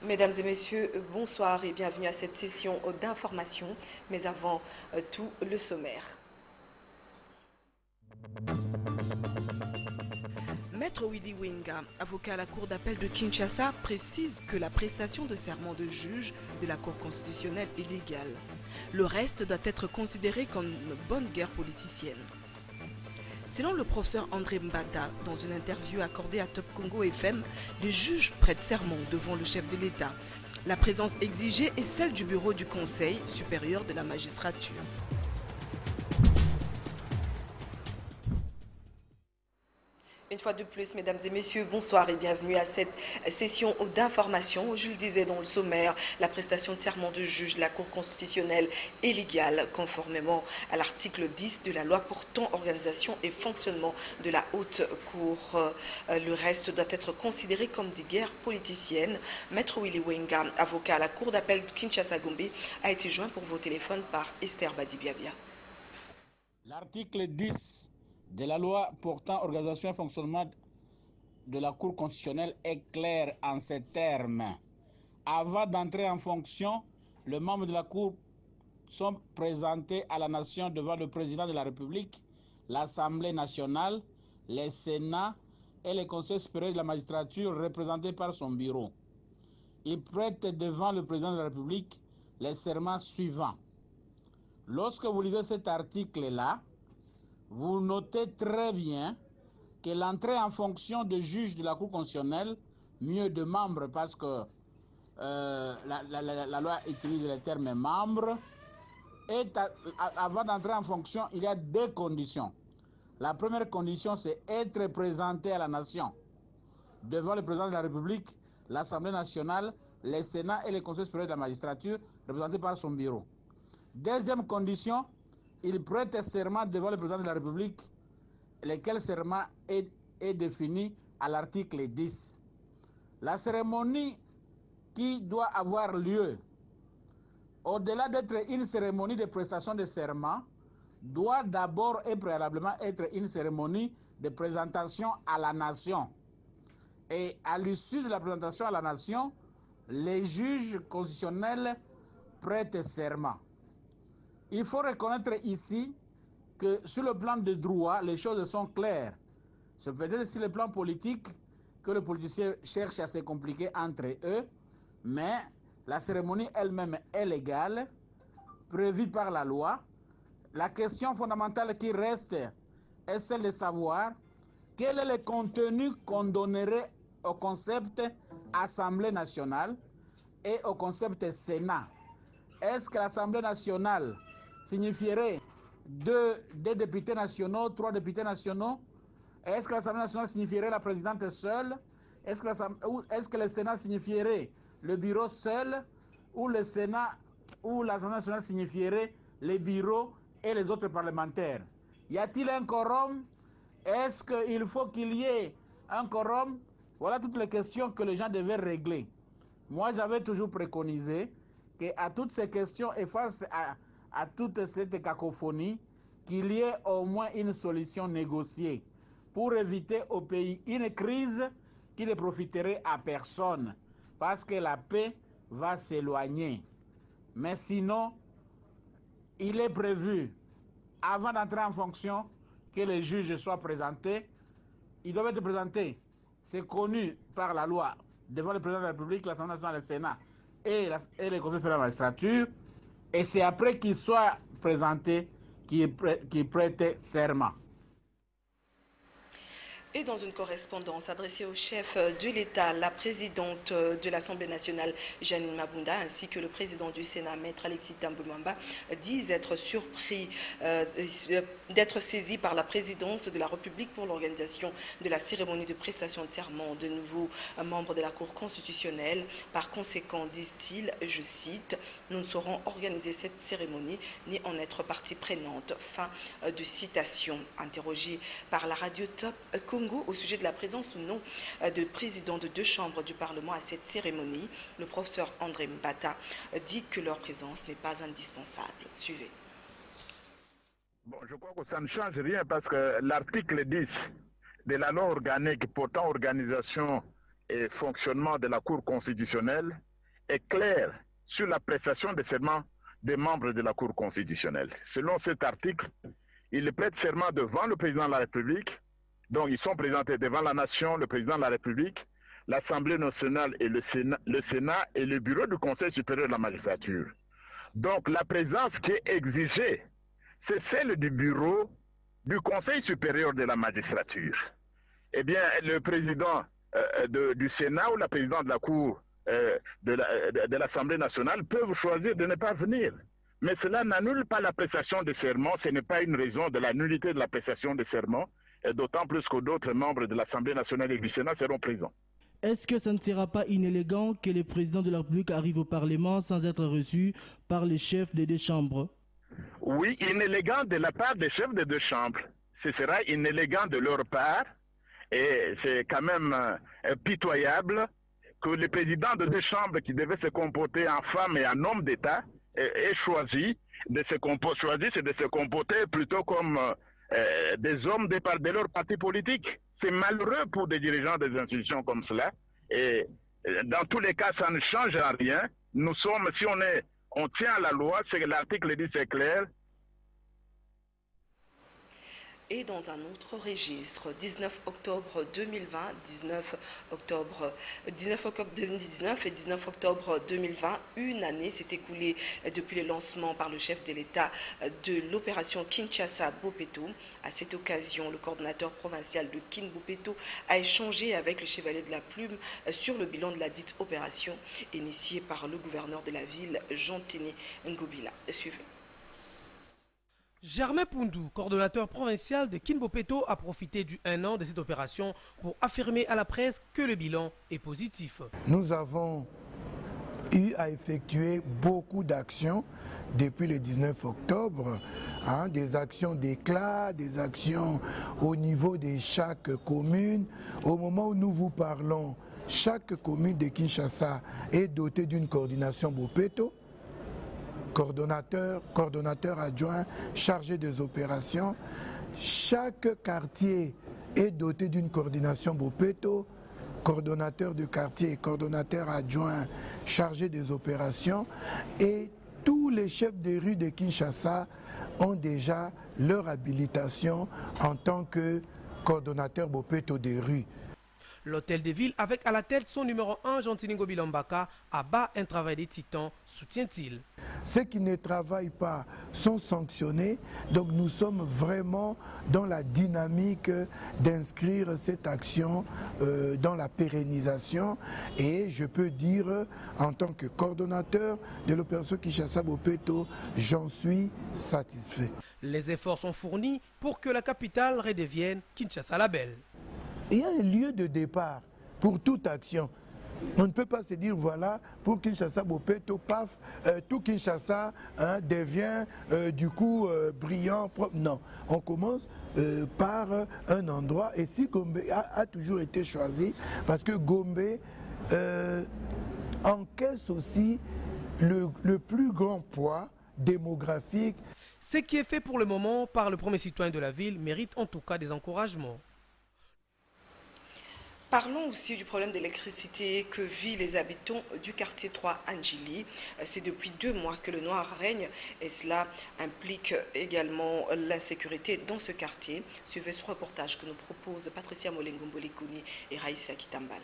Mesdames et messieurs, bonsoir et bienvenue à cette session d'information. Mais avant tout, le sommaire. Maître Willy Wenga, avocat à la Cour d'appel de Kinshasa, précise que la prestation de serment de juge de la Cour constitutionnelle est légale. Le reste doit être considéré comme une bonne guerre politicienne. Selon le professeur André Mbata, dans une interview accordée à Top Congo FM, les juges prêtent serment devant le chef de l'État. La présence exigée est celle du bureau du Conseil supérieur de la magistrature. Une fois de plus, mesdames et messieurs, bonsoir et bienvenue à cette session d'information. Je le disais dans le sommaire, la prestation de serment de juge de la Cour constitutionnelle est légale, conformément à l'article 10 de la loi portant organisation et fonctionnement de la Haute Cour. Le reste doit être considéré comme des guerres politiciennes. Maître Willy Wenga, avocat à la Cour d'appel de Kinshasa-Gombe, a été joint pour vos téléphones par Esther Badibiabia. L'article 10 de la loi portant organisation et fonctionnement de la Cour constitutionnelle est clair en ces termes. Avant d'entrer en fonction, les membres de la Cour sont présentés à la nation devant le président de la République, l'Assemblée nationale, le Sénat et le Conseil supérieur de la magistrature représentés par son bureau. Ils prêtent devant le président de la République les serments suivants. Lorsque vous lisez cet article-là, vous notez très bien que l'entrée en fonction de juge de la Cour constitutionnelle, mieux de membre parce que la loi utilise le terme membre, et avant d'entrer en fonction, il y a deux conditions. La première condition, c'est être présenté à la nation devant le président de la République, l'Assemblée nationale, le Sénat et le Conseil supérieur de la magistrature, représentés par son bureau. Deuxième condition, il prête serment devant le président de la République, lequel serment est défini à l'article 10. La cérémonie qui doit avoir lieu, au-delà d'être une cérémonie de prestation de serment, doit d'abord et préalablement être une cérémonie de présentation à la nation. Et à l'issue de la présentation à la nation, les juges constitutionnels prêtent serment. Il faut reconnaître ici que sur le plan de droit, les choses sont claires. C'est peut-être sur le plan politique que les politiciens cherchent à se compliquer entre eux, mais la cérémonie elle-même est légale, prévue par la loi. La question fondamentale qui reste est celle de savoir quel est le contenu qu'on donnerait au concept Assemblée nationale et au concept Sénat. Est-ce que l'Assemblée nationale signifierait deux députés nationaux, 3 députés nationaux? Est-ce que l'Assemblée nationale signifierait la présidente seule? Est-ce que le Sénat signifierait le bureau seul? Ou le Sénat ou l'Assemblée nationale signifierait les bureaux et les autres parlementaires? Y a-t-il un quorum? Est-ce qu'il faut qu'il y ait un quorum? Voilà toutes les questions que les gens devaient régler. Moi, j'avais toujours préconisé qu'à toutes ces questions et face à toute cette cacophonie, qu'il y ait au moins une solution négociée pour éviter au pays une crise qui ne profiterait à personne, parce que la paix va s'éloigner. Mais sinon, il est prévu, avant d'entrer en fonction, que les juges soient présentés. Ils doivent être présentés, c'est connu par la loi, devant le président de la République, l'Assemblée nationale, le Sénat et le Conseil supérieur de la magistrature. Et c'est après qu'ils soient présentés qu'ils prêtent serment. Et dans une correspondance adressée au chef de l'État, la présidente de l'Assemblée nationale, Janine Mabunda, ainsi que le président du Sénat, Maître Alexis Tambouemamba, disent être surpris d'être saisis par la présidence de la République pour l'organisation de la cérémonie de prestation de serment de nouveaux membres de la Cour constitutionnelle. Par conséquent, disent-ils, je cite, « Nous ne saurons organiser cette cérémonie ni en être partie prenante ». Fin de citation. Interrogé par la radio Top Congo au sujet de la présence ou non de présidents de 2 chambres du Parlement à cette cérémonie, le professeur André Mbata dit que leur présence n'est pas indispensable. Suivez. Bon, je crois que ça ne change rien parce que l'article 10 de la loi organique portant organisation et fonctionnement de la Cour constitutionnelle est clair sur la prestation de serment des membres de la Cour constitutionnelle. Selon cet article, ils prêtent serment devant le président de la République. Donc, ils sont présentés devant la nation, le président de la République, l'Assemblée nationale et le Sénat et le bureau du Conseil supérieur de la magistrature. Donc, la présence qui est exigée, c'est celle du bureau du Conseil supérieur de la magistrature. Eh bien, le président du Sénat ou la présidente de la Cour de l'Assemblée nationale peuvent choisir de ne pas venir. Mais cela n'annule pas la prestation de serment, ce n'est pas une raison de la nullité de la prestation de serment, d'autant plus que d'autres membres de l'Assemblée nationale et du Sénat seront présents. Est-ce que ça ne sera pas inélégant que le président de la République arrive au Parlement sans être reçu par les chefs des deux chambres? Oui, inélégant de la part des chefs des deux chambres. Ce sera inélégant de leur part et c'est quand même pitoyable que le président de deux chambres qui devait se comporter en femme et en homme d'État ait choisi de se comporter plutôt comme des hommes de leur parti politique. C'est malheureux pour des dirigeants des institutions comme cela. Et dans tous les cas, ça ne change en rien. Nous sommes, si on tient à la loi, c'est que l'article dit, c'est clair. Et dans un autre registre, 19 octobre 2020, 19 octobre 2019 et 19 octobre 2020, une année s'est écoulée depuis le lancement par le chef de l'État de l'opération Kinshasa-Bopeto. À cette occasion, le coordonnateur provincial de Kin-Bopeto a échangé avec le chevalier de la Plume sur le bilan de la dite opération initiée par le gouverneur de la ville, Jean-Tini Ngobila. Suivez. Germain Poundou, coordonnateur provincial de Kin-Bopeto, a profité du 1 an de cette opération pour affirmer à la presse que le bilan est positif. Nous avons eu à effectuer beaucoup d'actions depuis le 19 octobre, des actions d'éclat, des actions au niveau de chaque commune. Au moment où nous vous parlons, chaque commune de Kinshasa est dotée d'une coordination Bopeto, coordonnateur adjoint chargé des opérations. Chaque quartier est doté d'une coordination Bopeto, coordonnateur de quartier, coordonnateur adjoint chargé des opérations. Et tous les chefs de rue de Kinshasa ont déjà leur habilitation en tant que coordonnateur Bopeto des rues. L'hôtel de ville, avec à la tête son numéro 1, Jean-Tini Ngobila Mbaka, abat un travail des titans, soutient-il. Ceux qui ne travaillent pas sont sanctionnés, donc nous sommes vraiment dans la dynamique d'inscrire cette action dans la pérennisation. Et je peux dire, en tant que coordonnateur de l'opération Kinshasa-Bopeto, j'en suis satisfait. Les efforts sont fournis pour que la capitale redevienne Kinshasa la belle. Il y a un lieu de départ pour toute action. On ne peut pas se dire, voilà, pour Kinshasa Bopeto, paf, tout Kinshasa devient du coup brillant, propre. Non, on commence par un endroit. Et si Gombe a toujours été choisi, parce que Gombe encaisse aussi le plus grand poids démographique. Ce qui est fait pour le moment par le premier citoyen de la ville mérite en tout cas des encouragements. Parlons aussi du problème d'électricité que vivent les habitants du quartier 3 Anjili. C'est depuis 2 mois que le noir règne et cela implique également l'insécurité dans ce quartier. Suivez ce reportage que nous proposent Patricia Molengombo-Lekuni et Raïssa Kitambala.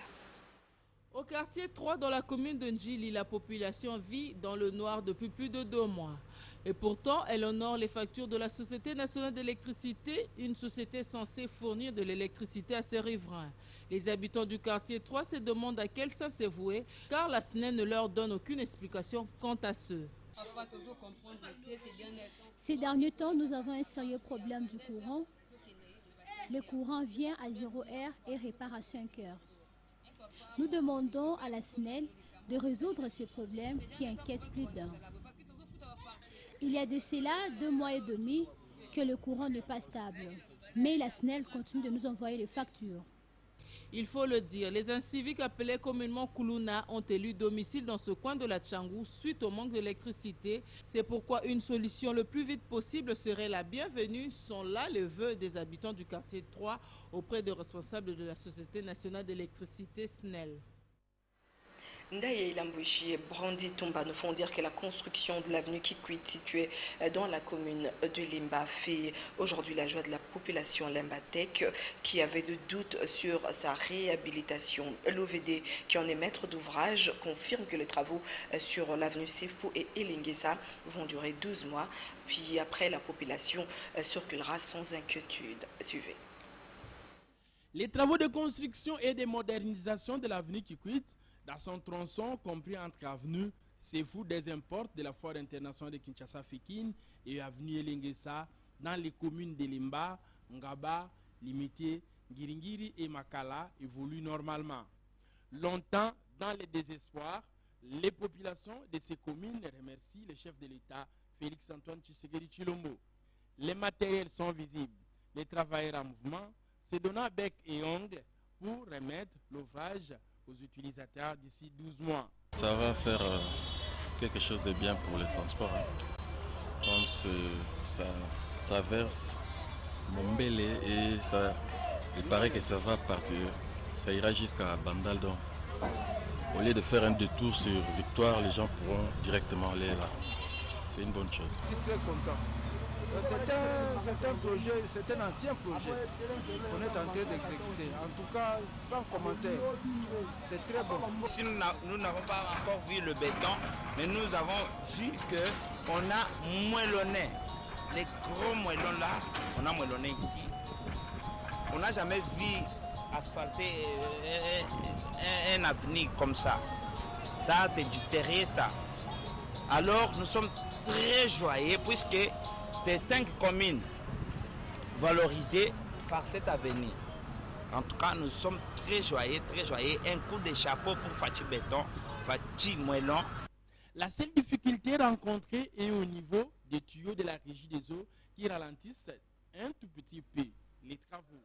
Au quartier 3 dans la commune de Njili, la population vit dans le noir depuis plus de 2 mois. Et pourtant, elle honore les factures de la Société nationale d'électricité, une société censée fournir de l'électricité à ses riverains. Les habitants du quartier 3 se demandent à quel sens c'est voué, car la SNEL ne leur donne aucune explication quant à ce. Ces derniers temps, nous avons un sérieux problème du courant. Le courant vient à 0 heure et repart à 5 heures. Nous demandons à la SNEL de résoudre ces problèmes qui inquiètent plus d'un. Il y a de cela 2 mois et demi que le courant n'est pas stable. Mais la SNEL continue de nous envoyer les factures. Il faut le dire, les inciviques appelés communément Kuluna ont élu domicile dans ce coin de la Tchangou suite au manque d'électricité. C'est pourquoi une solution le plus vite possible serait la bienvenue. Sont là les vœux des habitants du quartier 3 auprès des responsables de la Société nationale d'électricité SNEL. Ndaye Lambouchi et Brandi Tomba nous font dire que la construction de l'avenue Kikwit située dans la commune de Limba fait aujourd'hui la joie de la population limbatèque qui avait de doutes sur sa réhabilitation. L'OVD, qui en est maître d'ouvrage, confirme que les travaux sur l'avenue Sefo et Elingesa vont durer 12 mois. Puis après, la population circulera sans inquiétude. Suivez. Les travaux de construction et de modernisation de l'avenue Kikwit dans son tronçon compris entre avenue Sefou des Imports de la Foire internationale de Kinshasa-Fékin et avenue Elingesa dans les communes de Limba, Ngaba, Limité, Ngiringiri et Makala évoluent normalement. Longtemps dans le désespoir, les populations de ces communes remercient le chef de l'État, Félix-Antoine Tshisekedi Tshilombo. Les matériels sont visibles, les travailleurs en mouvement se donnant bec et ongle pour remettre l'ouvrage aux utilisateurs d'ici 12 mois. Ça va faire quelque chose de bien pour les transports. Comme ça traverse Mombele et ça, il paraît que ça va partir, ça ira jusqu'à Bandal. Donc, au lieu de faire un détour sur Victoire, les gens pourront directement aller là. C'est une bonne chose. Je suis très content. C'est un projet, c'est un ancien projet qu'on est en train d'exécuter. En tout cas, sans commentaire, c'est très bon. Si nous n'avons pas encore vu le béton, mais nous avons vu qu'on a moellonné. Les gros moellons là, on a moellonné ici. On n'a jamais vu asphalter un avenir comme ça. Ça, c'est du sérieux, ça. Alors, nous sommes très joyeux puisque ces 5 communes valorisées par cet avenir. En tout cas, nous sommes très joyeux, très joyeux. Un coup de chapeau pour Fachi Béton, Fachi Moellon. La seule difficulté rencontrée est au niveau des tuyaux de la régie des eaux qui ralentissent un tout petit peu les travaux.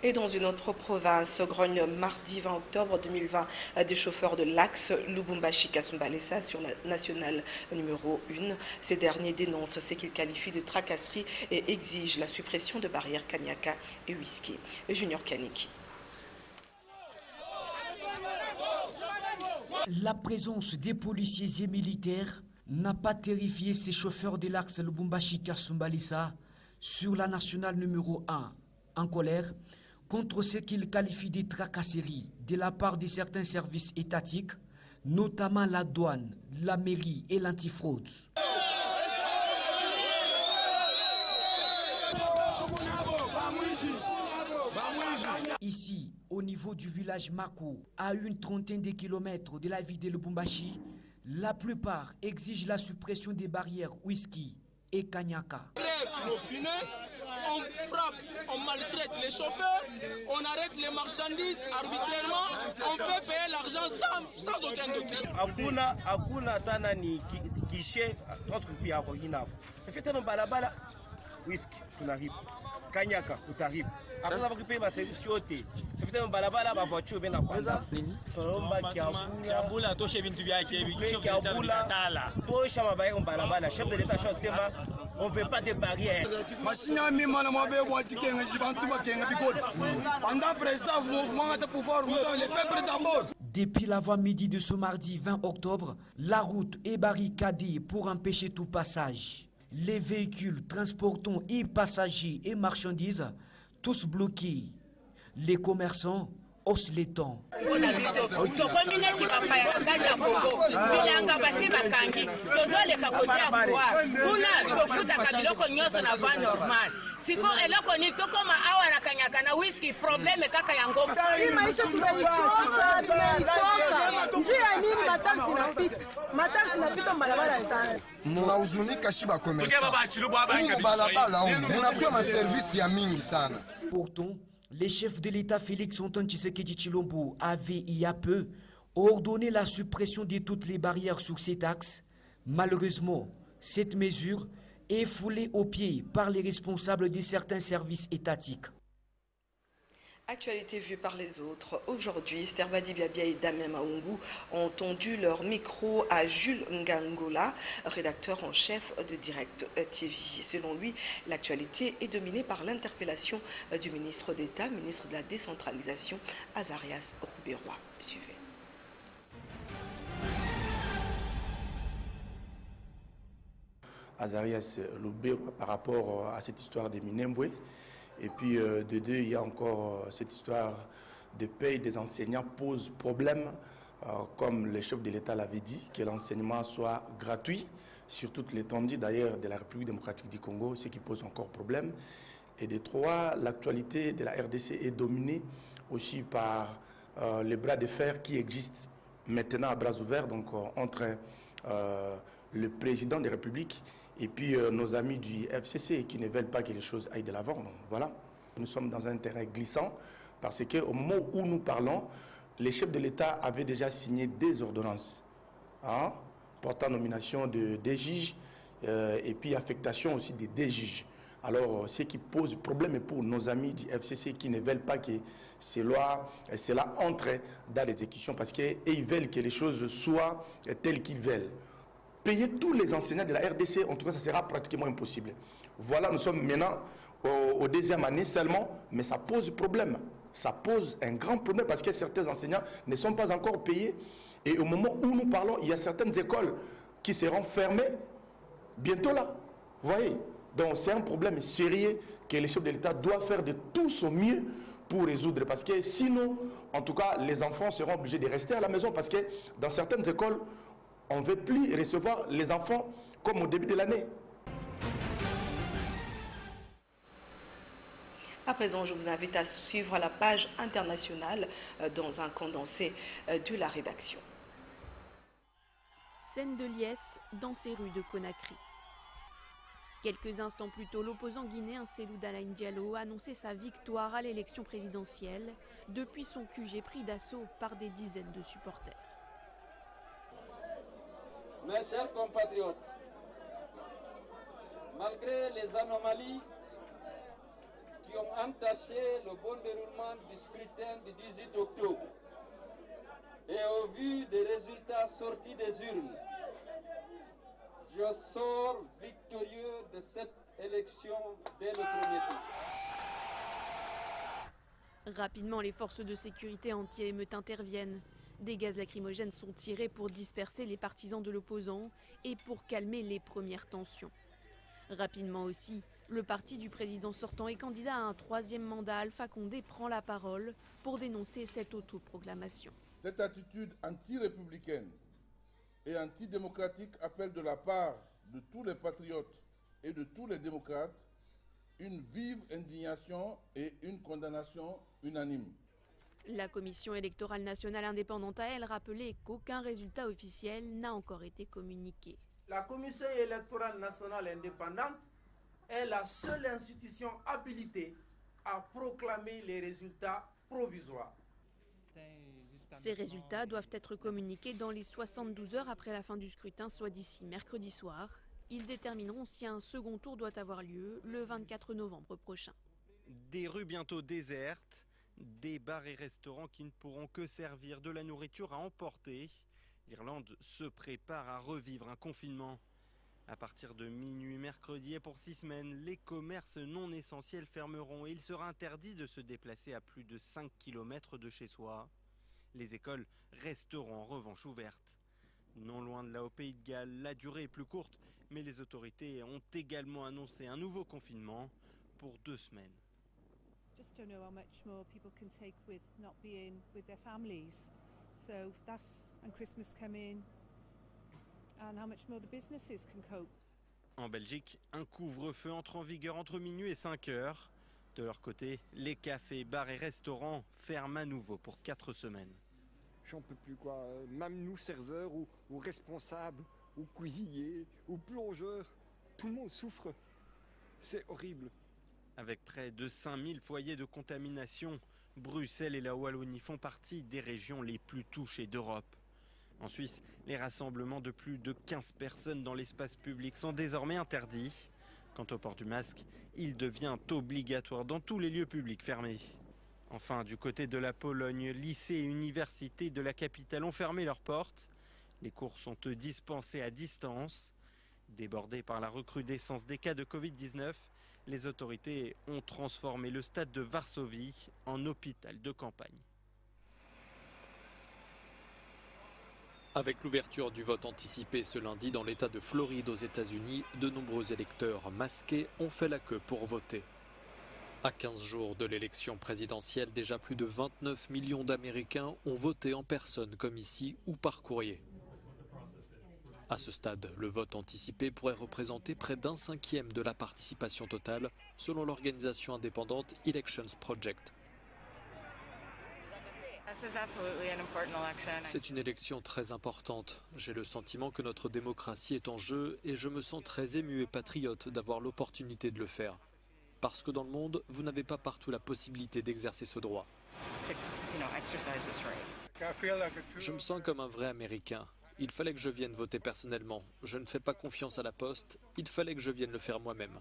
Et dans une autre province, grogne mardi 20 octobre 2020 des chauffeurs de l'axe Lubumbashi-Kasumbalesa sur la nationale numéro 1. Ces derniers dénoncent ce qu'ils qualifient de tracasserie et exigent la suppression de barrières Kanyaka et Whisky. Junior Kaniki. La présence des policiers et militaires n'a pas terrifié ces chauffeurs de l'axe Lubumbashi-Kasumbalesa sur la nationale numéro 1. En colère contre ce qu'ils qualifient de tracasseries de la part de certains services étatiques, notamment la douane, la mairie et l'antifraude. Ici, au niveau du village Mako, à une trentaine de kilomètres de la ville de Lubumbashi, la plupart exigent la suppression des barrières Whisky et Kanyaka. On frappe, on maltraite les chauffeurs, on arrête les marchandises arbitrairement, on fait payer l'argent sans aucun document. Hakuna tana ni kishe transkupi yako inako. Efete no balabala whisky tunaribu. Kanyaka utaribu. Akaza bakipe ba service yote. Efete no balabala ba voiture bena kwanda. Tolomba kiabula toshe bintu byake bijusho kiabula tala. Tosha mabaye on balabala chef de l'état chasema. On ne veut pas de barrières. Depuis l'avant-midi de ce mardi 20 octobre, la route est barricadée pour empêcher tout passage. Les véhicules transportant et passagers et marchandises, tous bloqués. Les commerçants haussent les tons. Pourtant, les chefs de l'État Félix-Antoine Tshisekedi Tshilombo avaient il y a peu ordonné la suppression de toutes les barrières sur cet axe. Malheureusement, cette mesure est foulée aux pieds par les responsables de certains services étatiques. Actualité vue par les autres. Aujourd'hui, Esther Badibiabia et Damien Maungu ont tendu leur micro à Jules Ngangola, rédacteur en chef de Direct TV. Selon lui, l'actualité est dominée par l'interpellation du ministre d'État, ministre de la décentralisation, Azarias Rouberoy. Suivez. Azarias Lubero par rapport à cette histoire de Minembwe. Et puis de deux, il y a encore cette histoire de paye des enseignants pose problème, comme le chef de l'État l'avait dit, que l'enseignement soit gratuit sur toute l'étendue d'ailleurs de la République démocratique du Congo, ce qui pose encore problème. Et de trois, l'actualité de la RDC est dominée aussi par les bras de fer qui existent maintenant à bras ouverts, donc entre le président de la République et puis nos amis du FCC qui ne veulent pas que les choses aillent de l'avant. Voilà, nous sommes dans un terrain glissant parce qu'au moment où nous parlons, les chefs de l'État avaient déjà signé des ordonnances portant nomination des juges et puis affectation aussi des juges. Alors, ce qui pose problème pour nos amis du FCC qui ne veulent pas que cela entre dans l'exécution parce qu'ils veulent que les choses soient telles qu'ils veulent. Payer tous les enseignants de la RDC, en tout cas, ça sera pratiquement impossible. Voilà, nous sommes maintenant au deuxième année seulement, mais ça pose problème. Ça pose un grand problème parce que certains enseignants ne sont pas encore payés. Et au moment où nous parlons, il y a certaines écoles qui seront fermées bientôt là. Vous voyez? Donc c'est un problème sérieux que les chefs de l'État doivent faire de tout son mieux pour résoudre. Parce que sinon, en tout cas, les enfants seront obligés de rester à la maison parce que dans certaines écoles, on ne veut plus recevoir les enfants comme au début de l'année. À présent, je vous invite à suivre la page internationale dans un condensé de la rédaction. Scène de liesse dans ces rues de Conakry. Quelques instants plus tôt, l'opposant guinéen Cellou Dalein Diallo a annoncé sa victoire à l'élection présidentielle depuis son QG pris d'assaut par des dizaines de supporters. Mes chers compatriotes, malgré les anomalies qui ont entaché le bon déroulement du scrutin du 18 octobre et au vu des résultats sortis des urnes, je sors victorieux de cette élection dès le premier tour. Rapidement, les forces de sécurité anti-émeute interviennent. Des gaz lacrymogènes sont tirés pour disperser les partisans de l'opposant et pour calmer les premières tensions. Rapidement aussi, le parti du président sortant et candidat à un troisième mandat, Alpha Condé, prend la parole pour dénoncer cette autoproclamation. Cette attitude anti-républicaine et antidémocratique appelle de la part de tous les patriotes et de tous les démocrates une vive indignation et une condamnation unanime. La Commission électorale nationale indépendante a, elle, rappelé qu'aucun résultat officiel n'a encore été communiqué. La Commission électorale nationale indépendante est la seule institution habilitée à proclamer les résultats provisoires. Ces résultats doivent être communiqués dans les 72 heures après la fin du scrutin, soit d'ici mercredi soir. Ils détermineront si un second tour doit avoir lieu le 24 novembre prochain. Des rues bientôt désertes, des bars et restaurants qui ne pourront que servir de la nourriture à emporter. L'Irlande se prépare à revivre un confinement. À partir de minuit mercredi et pour 6 semaines, les commerces non essentiels fermeront et il sera interdit de se déplacer à plus de 5 km de chez soi. Les écoles resteront en revanche ouvertes. Non loin de là au Pays de Galles, la durée est plus courte, mais les autorités ont également annoncé un nouveau confinement pour 2 semaines. Just don't know how much more people can take with not being with their families. So that's when Christmas come in and how much more the businesses can cope. En Belgique, un couvre-feu entre en vigueur entre minuit et 5 heures. De leur côté, les cafés, bars et restaurants ferment à nouveau pour 4 semaines. J'en peux plus quoi, même nous serveurs ou responsables ou cuisiniers ou plongeurs, tout le monde souffre. C'est horrible. Avec près de 5000 foyers de contamination, Bruxelles et la Wallonie font partie des régions les plus touchées d'Europe. En Suisse, les rassemblements de plus de 15 personnes dans l'espace public sont désormais interdits. Quant au port du masque, il devient obligatoire dans tous les lieux publics fermés. Enfin, du côté de la Pologne, lycées et universités de la capitale ont fermé leurs portes. Les cours sont dispensés à distance. Débordés par la recrudescence des cas de Covid-19, les autorités ont transformé le stade de Varsovie en hôpital de campagne. Avec l'ouverture du vote anticipé ce lundi dans l'État de Floride aux États-Unis, de nombreux électeurs masqués ont fait la queue pour voter. À 15 jours de l'élection présidentielle, déjà plus de 29 millions d'Américains ont voté en personne comme ici ou par courrier. À ce stade, le vote anticipé pourrait représenter près d'un cinquième de la participation totale, selon l'organisation indépendante Elections Project. C'est une élection très importante. J'ai le sentiment que notre démocratie est en jeu et je me sens très ému et patriote d'avoir l'opportunité de le faire. Parce que dans le monde, vous n'avez pas partout la possibilité d'exercer ce droit. Je me sens comme un vrai Américain. Il fallait que je vienne voter personnellement. Je ne fais pas confiance à la poste. Il fallait que je vienne le faire moi-même.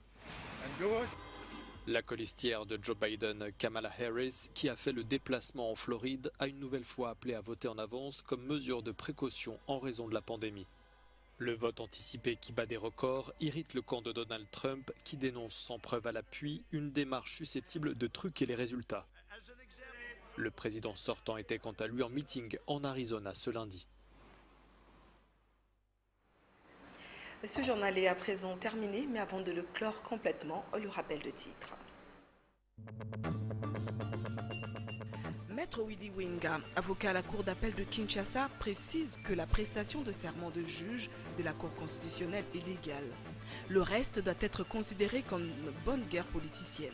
La colistière de Joe Biden, Kamala Harris, qui a fait le déplacement en Floride, a une nouvelle fois appelé à voter en avance comme mesure de précaution en raison de la pandémie. Le vote anticipé qui bat des records irrite le camp de Donald Trump qui dénonce sans preuve à l'appui une démarche susceptible de truquer les résultats. Le président sortant était quant à lui en meeting en Arizona ce lundi. Ce journal est à présent terminé, mais avant de le clore complètement, le rappel de titre. Maître Willy Wenga, avocat à la Cour d'appel de Kinshasa, précise que la prestation de serment de juge de la Cour constitutionnelle est légale. Le reste doit être considéré comme une bonne guerre politicienne.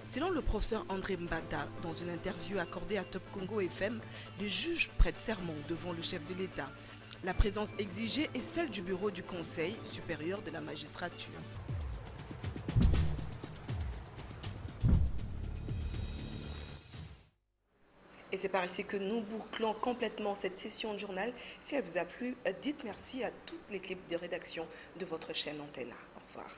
Selon le professeur André Mbata, dans une interview accordée à Top Congo FM, les juges prêtent serment devant le chef de l'État. La présence exigée est celle du bureau du Conseil supérieur de la magistrature. Et c'est par ici que nous bouclons complètement cette session de journal. Si elle vous a plu, dites merci à toute l'équipe de rédaction de votre chaîne Antena. Au revoir.